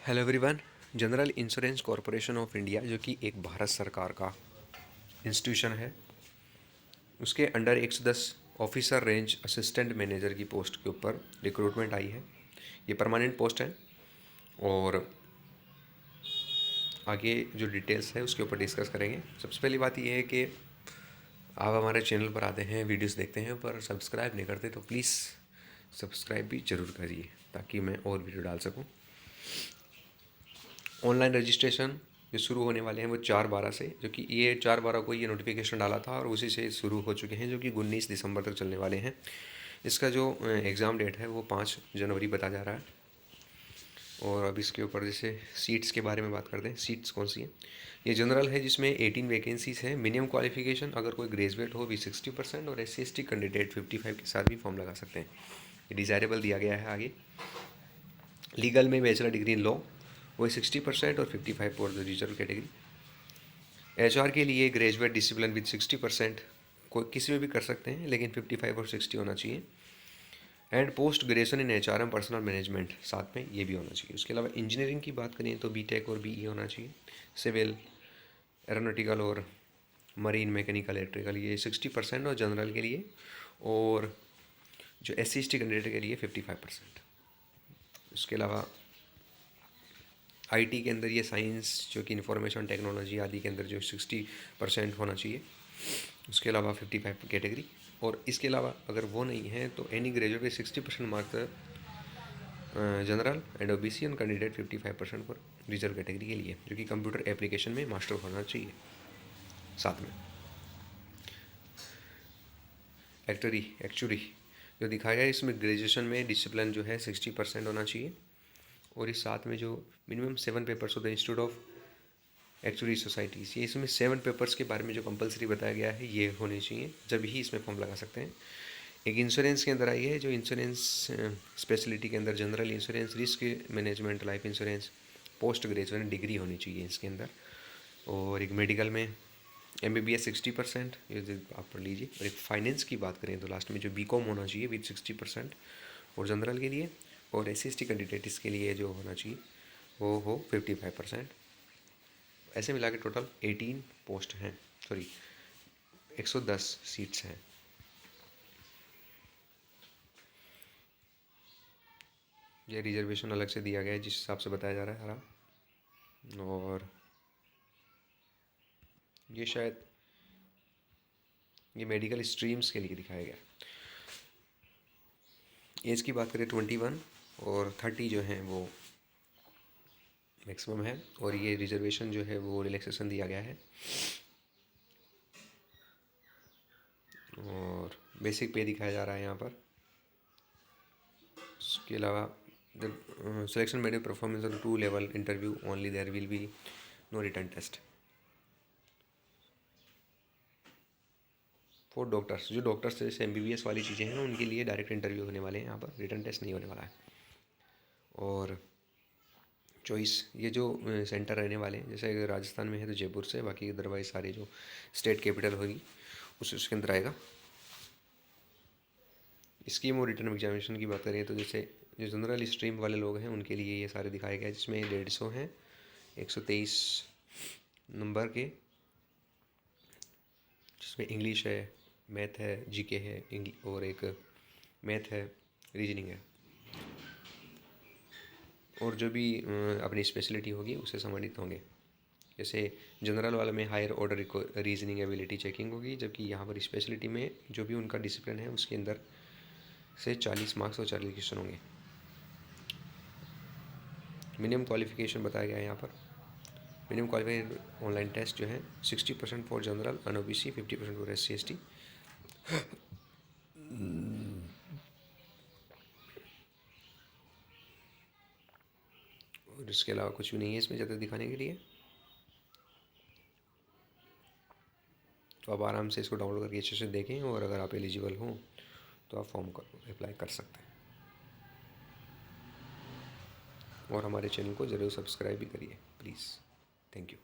Hello everyone. General insurance corporation of India जो कि एक भारत सरकार का इंस्टीट्यूशन है, उसके under 110 officer range assistant manager की पोस्ट के ऊपर रिक्रूटमेंट आई है। ये परमानेंट पोस्ट है और आगे जो डिटेल्स है उसके ऊपर डिस्कस करेंगे। सबसे पहली बात ये है कि आप हमारे चैनल पर आते हैं, वीडियोस देखते हैं, पर सब्सक्राइब नहीं करते तो प्लीज़ सब्सक्राइब भी ज़रूर करिए ताकि मैं और वीडियो डाल सकूँ। ऑनलाइन रजिस्ट्रेशन जो शुरू होने वाले हैं वो 4/12 से, जो कि ये 4/12 को ये नोटिफिकेशन डाला था और उसी से शुरू हो चुके हैं, जो कि 19 दिसंबर तक चलने वाले हैं। इसका जो एग्ज़ाम डेट है वो 5 जनवरी बता जा रहा है। और अब इसके ऊपर जैसे सीट्स के बारे में बात करते हैं, सीट्स कौन सी हैं। ये जनरल है जिसमें 18 वैकेंसीज़ हैं। मिनिमम क्वालिफिकेशन अगर कोई ग्रेजुएट हो भी 60% और SC/ST कैंडिडेट 55 के साथ भी फॉर्म लगा सकते हैं। ये डिज़ायरेबल दिया गया है। आगे लीगल में बैचलर डिग्री इन लॉ वो 60% और 55 for the reserve category. HR के लिए ग्रेजुएट डिसिप्लिन विद 60%, कोई किसी में भी कर सकते हैं लेकिन 55 और 60 होना चाहिए। And post graduation in HRM personal management साथ में ये भी होना चाहिए। उसके अलावा इंजीनियरिंग की बात करें तो BTech और BE होना चाहिए। सिविल, एरोनॉटिकल और मरीन, मैकेनिकल, इलेक्ट्रिकल ये 60% और जनरल के लिए, और जो SC/ST कैंडिडेट के लिए 55%। उसके अलावा IT के अंदर ये साइंस जो कि इंफॉर्मेशन टेक्नोलॉजी आदि के अंदर जो 60% होना चाहिए। उसके अलावा 55 कैटेगरी, और इसके अलावा अगर वो नहीं है तो any graduate with 60% marks general and OBC और कैंडिडेट 55% फॉर रिजर्व कैटेगरी के लिए, जो कि कंप्यूटर एप्लीकेशन में मास्टर होना चाहिए साथ में। एक्चुअली जो दिखाया है इसमें ग्रेजुएशन में डिसिप्लिन जो है 60% होना चाहिए, और इस साथ में जो मिनिमम 7 पेपर्स होते हैं इंस्टीट्यूट ऑफ एक्चुअली सोसाइटीज़, ये इसमें 7 पेपर्स के बारे में जो कंपलसरी बताया गया है ये होने चाहिए, जब ही इसमें फॉर्म लगा सकते हैं। एक इंश्योरेंस के अंदर आई है, जो इंश्योरेंस स्पेशलिटी के अंदर general insurance, risk management, life insurance, post graduate degree होनी चाहिए इसके अंदर। और एक मेडिकल में MBBS 60%, ये आप पढ़ लीजिए। और एक फाइनेंस की बात करें तो लास्ट में जो BCom होना चाहिए विद 60% और जनरल के लिए, और SC/ST कैंडिडेट्स के लिए जो होना चाहिए वो हो 55%। ऐसे मिला के टोटल 18 पोस्ट हैं, सॉरी 110 सीट्स हैं। ये रिजर्वेशन अलग से दिया गया है जिस हिसाब से बताया जा रहा है हरा। और ये शायद ये मेडिकल स्ट्रीम्स के लिए दिखाया गया। एज की बात करें 21 और 30 जो हैं वो मैक्सिमम है, और ये रिजर्वेशन जो है वो रिलैक्सेशन दिया गया है। और बेसिक पे दिखाया जा रहा है यहाँ पर। उसके अलावा the selection made performance on 2 level interview only, there will be no return test for doctors. जो डॉक्टर्स जैसे MBBS वाली चीज़ें हैं उनके लिए डायरेक्ट इंटरव्यू होने वाले हैं, यहाँ पर रिटर्न टेस्ट नहीं होने वाला है। और चॉइस, ये जो सेंटर रहने वाले हैं, जैसे अगर राजस्थान में है तो जयपुर से, बाकी अदरवाइज सारी जो स्टेट कैपिटल होगी उसके अंदर आएगा। स्कीम और रिटर्न एग्जामिनेशन की बात करें तो जैसे जो जनरल स्ट्रीम वाले लोग हैं उनके लिए ये सारे दिखाए गए, जिसमें 150 हैं 123 नंबर के, जिसमें इंग्लिश है, मैथ है, GK है, और एक मैथ है, रीजनिंग है। और जो भी अपनी स्पेशलिटी होगी उससे संबंधित होंगे। जैसे जनरल वाले में higher order reasoning ability checking होगी, जबकि यहाँ पर स्पेशलिटी में जो भी उनका डिसिप्लिन है उसके अंदर से 40 मार्क्स और 40 क्वेश्चन होंगे। मिनिमम क्वालिफिकेशन बताया गया है यहाँ पर। मिनिमम क्वालिफाइड ऑनलाइन टेस्ट जो है 60% for general and OBC, 50% for SC/ST। और इसके अलावा कुछ भी नहीं है इसमें ज़्यादा दिखाने के लिए, तो आप आराम से इसको डाउनलोड करके अच्छे से देखें, और अगर आप एलिजिबल हों तो आप फॉर्म को अप्लाई कर सकते हैं। और हमारे चैनल को ज़रूर सब्सक्राइब भी करिए प्लीज़। Thank you.